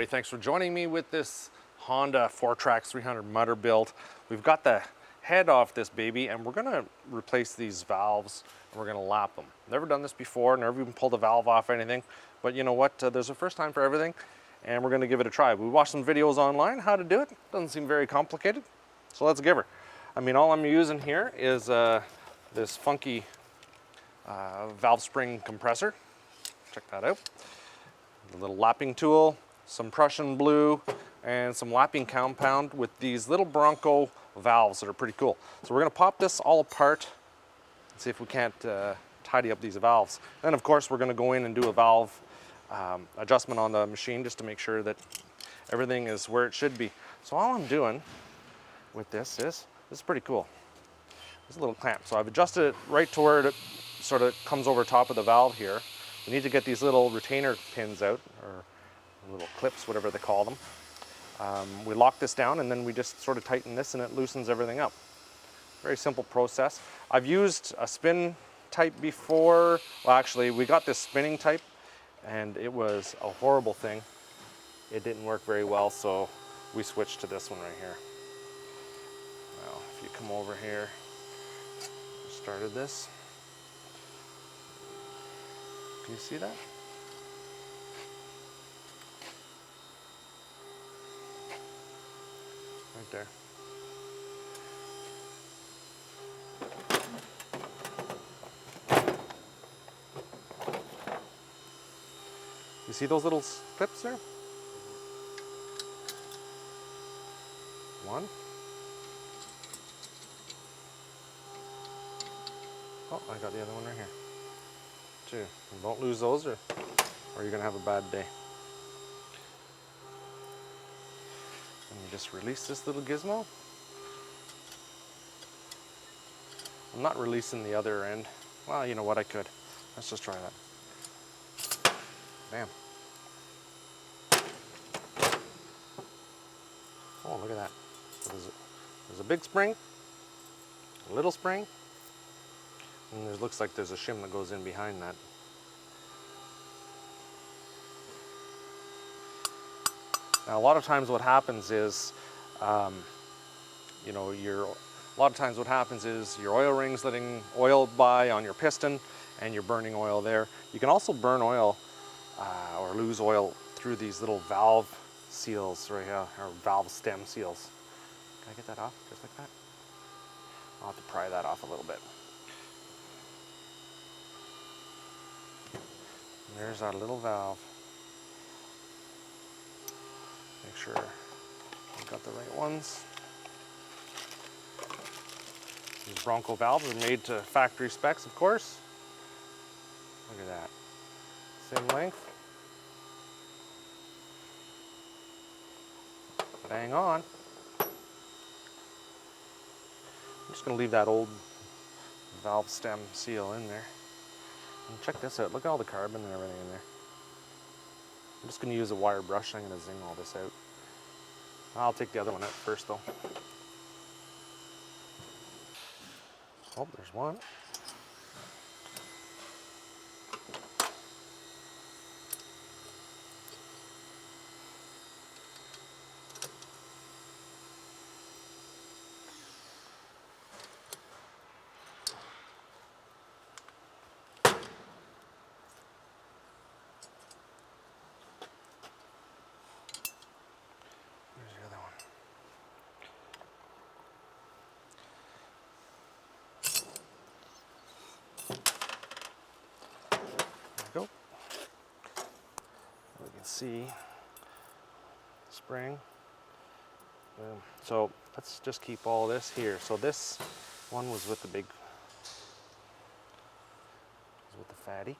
thanks for joining me with this Honda 4Trax 300 mutter build. We've got the head off this baby and we're gonna replace these valves and we're gonna lap them. Never done this before, never even pulled a valve off or anything, but you know what, there's a first time for everything and we're gonna give it a try. We watched some videos online how to do it. Doesn't seem very complicated, so let's give her. I mean, all I'm using here is this funky valve spring compressor. Check that out. A little lapping tool, some Prussian blue, and some lapping compound with these little Bronco valves that are pretty cool. So we're gonna pop this all apart and see if we can't tidy up these valves. Then of course we're gonna go in and do a valve adjustment on the machine just to make sure that everything is where it should be. So all I'm doing with this is pretty cool. This little clamp. So I've adjusted it right to where it sort of comes over top of the valve here. We need to get these little retainer pins out, or little clips, whatever they call them. We lock this down and then we just sort of tighten this and it loosens everything up. Very simple process. I've used a spin type before. Well, actually, we got this spinning type and it was a horrible thing. It didn't work very well, so we switched to this one right here. Now, if you come over here, started this. Can you see that? Right there. You see those little clips there? One. Oh, I got the other one right here. Two. And don't lose those or you're gonna have a bad day. And you just release this little gizmo. I'm not releasing the other end. Well, you know what, I could. Let's just try that. Bam. Oh, look at that. So there's a big spring, a little spring, and it looks like there's a shim that goes in behind that. Now, a lot of times what happens is, you know, your oil ring's letting oil by on your piston and you're burning oil there. You can also burn oil or lose oil through these little valve seals right here, or valve stem seals. Can I get that off just like that? I'll have to pry that off a little bit. There's our little valve. Make sure I've got the right ones. These Bronco valves are made to factory specs, of course. Look at that. Same length. Bang on. I'm just going to leave that old valve stem seal in there. And check this out. Look at all the carbon and everything in there. I'm just going to use a wire brush. I'm going to zing all this out. I'll take the other one out first though. Oh, there's one. Go. We can see the spring. So let's just keep all this here. So this one was with the big, with the fatty.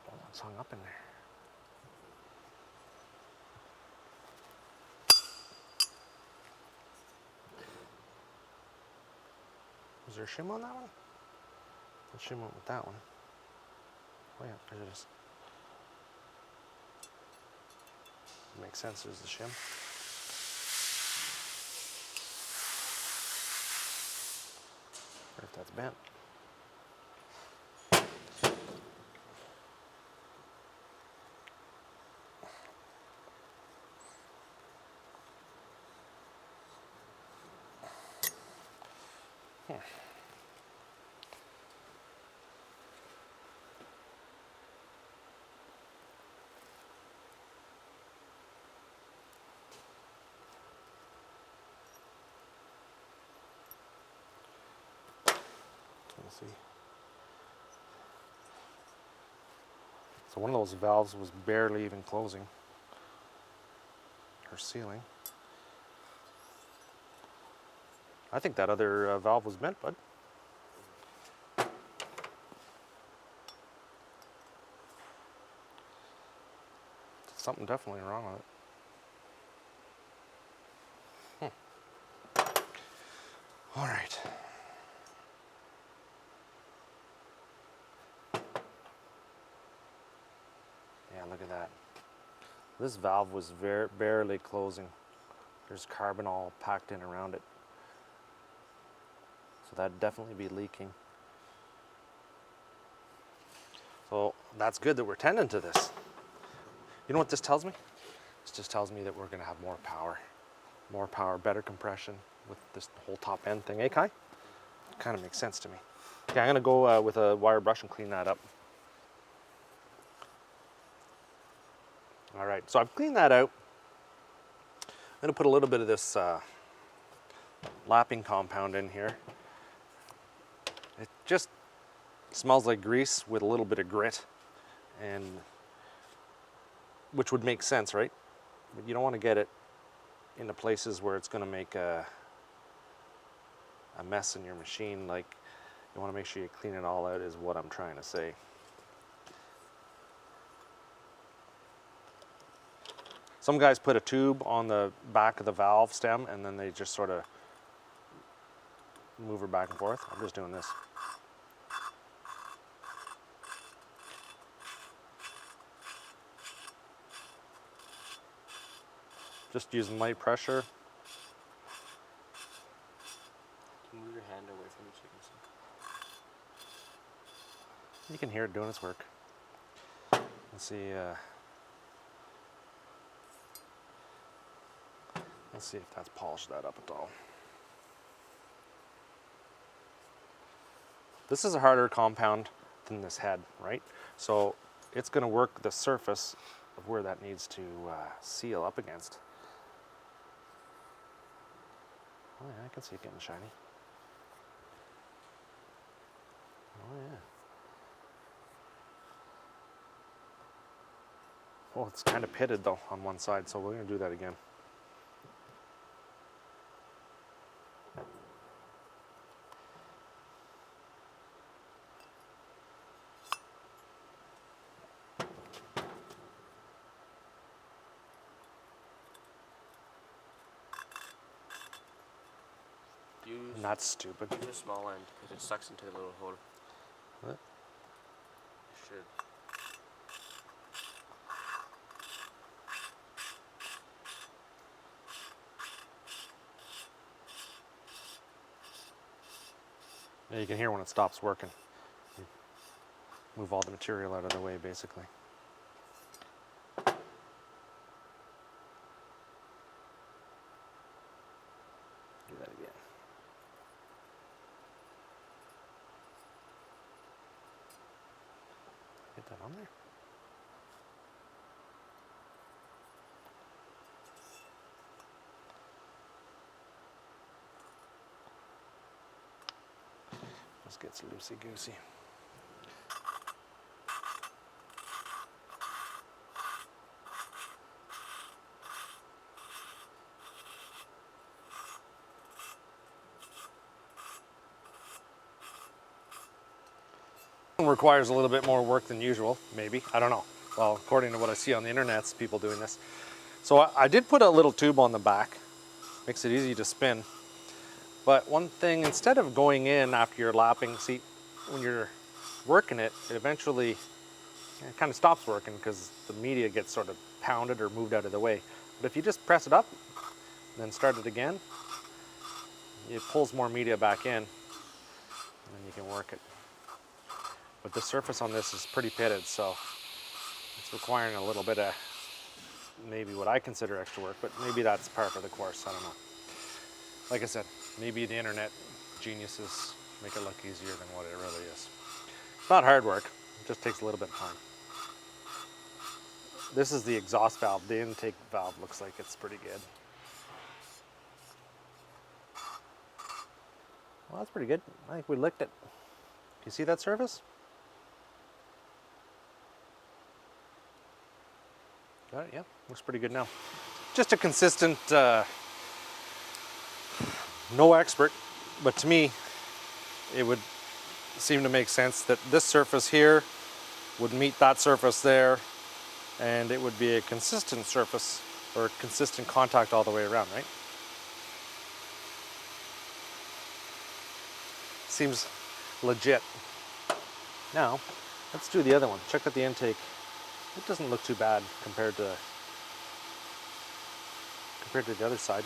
Oh, it's hung up in there. Was there a shim on that one? The shim went with that one. Oh yeah, there's it is. Makes sense, there's the shim. Or if that's bent. Let's see. So one of those valves was barely even closing, or sealing. I think that other valve was bent, bud. Something definitely wrong with it. All right. Yeah, look at that. This valve was barely closing. There's carbon all packed in around it. So that'd definitely be leaking. So that's good that we're tending to this. You know what this tells me? This just tells me that we're gonna have more power. More power, better compression with this whole top end thing. Eh, Kai? Kind of makes sense to me. Okay, I'm gonna go with a wire brush and clean that up. All right, so I've cleaned that out. I'm gonna put a little bit of this lapping compound in here. It just smells like grease with a little bit of grit, and which would make sense, right? But you don't want to get it into places where it's going to make a mess in your machine. Like, you want to make sure you clean it all out, is what I'm trying to say. Some guys put a tube on the back of the valve stem and then they just sort of move her back and forth. I'm just doing this. Just using light pressure. Can you move your hand away from me so you can see? You can hear it doing its work. Let's see. Let's see if that's polished that up at all. This is a harder compound than this head, right? So it's going to work the surface of where that needs to seal up against. Oh yeah, I can see it getting shiny. Oh yeah. Oh, it's kind of pitted though on one side, so we're going to do that again. Not stupid. Use a small end because it sucks into the little hole. What? It should. Yeah, you can hear when it stops working. You move all the material out of the way, basically. Do that again. Get that on there. Just gets loosey-goosey. Requires a little bit more work than usual, maybe. I don't know. Well, according to what I see on the internet, it's people doing this. So I did put a little tube on the back. Makes it easy to spin. But one thing, instead of going in after you're lapping, see, when you're working it, it eventually kind of stops working because the media gets sort of pounded or moved out of the way. But if you just press it up, and then start it again, it pulls more media back in, and then you can work it. But the surface on this is pretty pitted, so it's requiring a little bit of maybe what I consider extra work, but maybe that's par for the course, I don't know. Like I said, maybe the internet geniuses make it look easier than what it really is. It's not hard work, it just takes a little bit of time. This is the exhaust valve. The intake valve looks like it's pretty good. Well, that's pretty good. I think we licked it. Can you see that surface? Got it, yeah. Looks pretty good now. Just a consistent, no expert, but to me, it would seem to make sense that this surface here would meet that surface there, and it would be a consistent surface or consistent contact all the way around, right? Seems legit. Now, let's do the other one. Check out the intake. It doesn't look too bad compared to the other side.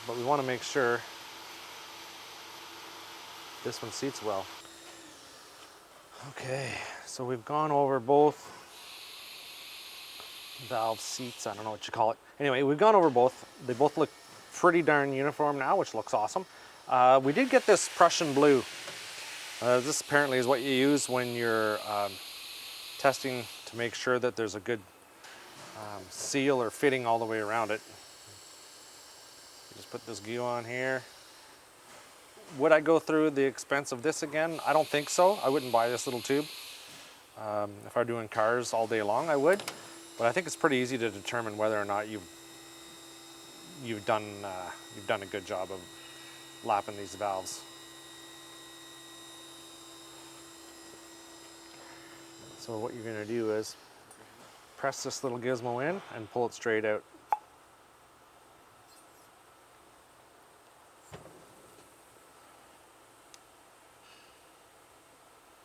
But we want to make sure this one seats well. Okay, so we've gone over both valve seats, I don't know what you call it. Anyway, we've gone over both. They both look pretty darn uniform now, which looks awesome. We did get this Prussian blue. This apparently is what you use when you're testing to make sure that there's a good seal or fitting all the way around it. You just put this glue on here. Would I go through the expense of this again? I don't think so. I wouldn't buy this little tube. If I were doing cars all day long, I would. But I think it's pretty easy to determine whether or not you've done a good job of lapping these valves. So what you're going to do is press this little gizmo in and pull it straight out.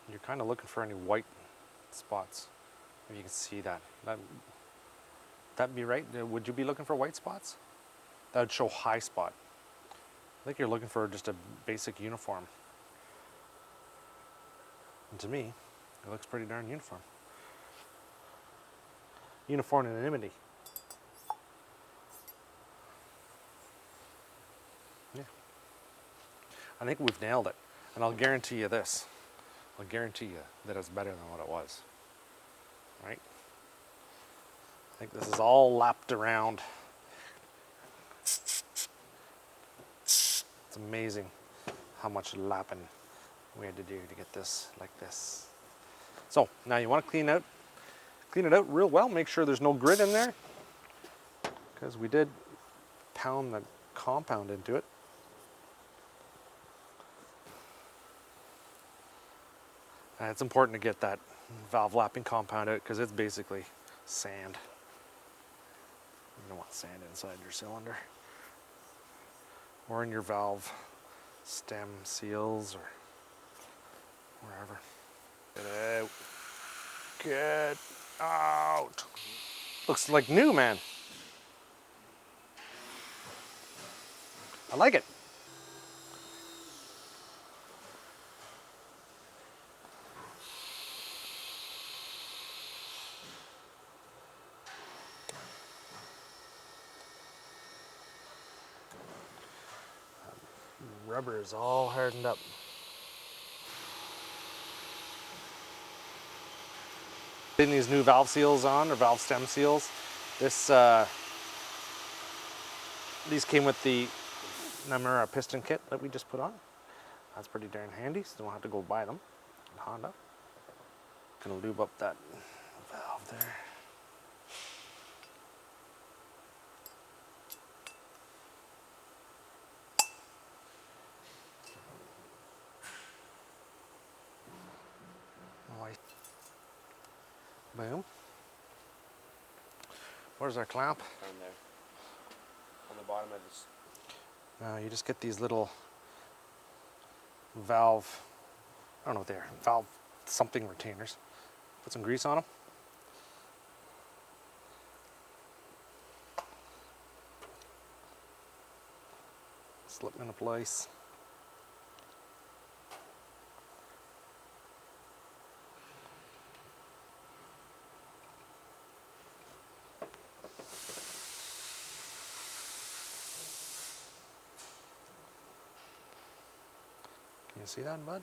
You're kind of looking for any white spots. If you can see that. That'd be right. Would you be looking for white spots? That would show high spot. I think you're looking for just a basic uniform. And to me, it looks pretty darn uniform. Uniformity. Yeah. I think we've nailed it. And I'll guarantee you this. I'll guarantee you that it's better than what it was. Right? I think this is all lapped around. It's amazing how much lapping we had to do to get this like this. So now you want to clean it out real well. Make sure there's no grit in there, because we did pound the compound into it. And it's important to get that valve lapping compound out because it's basically sand. You don't want sand inside your cylinder or in your valve stem seals or wherever. Get out. Get out. Looks like new, man. I like it. Rubber is all hardened up. Putting these new valve seals on, or valve stem seals. These came with the Namura piston kit that we just put on. That's pretty darn handy, so don't have to go buy them in Honda. Gonna lube up that valve there. Boom. Where's our clamp? Down there. On the bottom of this. You just get these little valve, I don't know what they are, valve something retainers. Put some grease on them. Slip them into place. You see that, bud?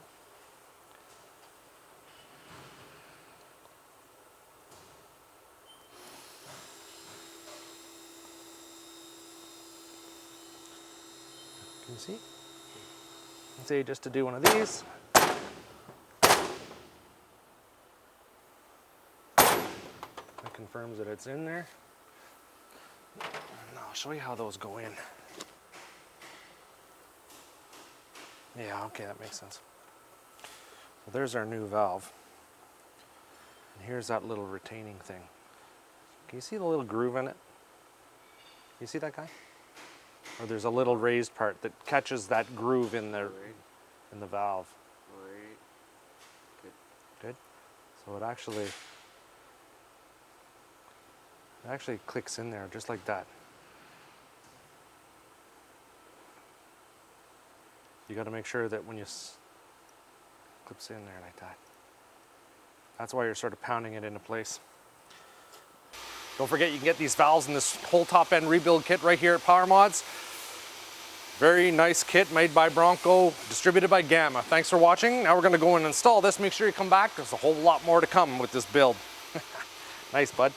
Can you see? Let's say just to do one of these. That confirms that it's in there. And I'll show you how those go in. Yeah, okay, that makes sense. Well, there's our new valve. And here's that little retaining thing. Can you see the little groove in it? You see that guy? Or there's a little raised part that catches that groove in the valve. Right. Good. Good. So it actually clicks in there just like that. You got to make sure that when you clips in there like that. That's why you're sort of pounding it into place. Don't forget you can get these valves in this whole top end rebuild kit right here at Power Mods. Very nice kit made by Bronco, distributed by Gamma. Thanks for watching. Now we're going to go and install this. Make sure you come back. There's a whole lot more to come with this build. Nice, bud.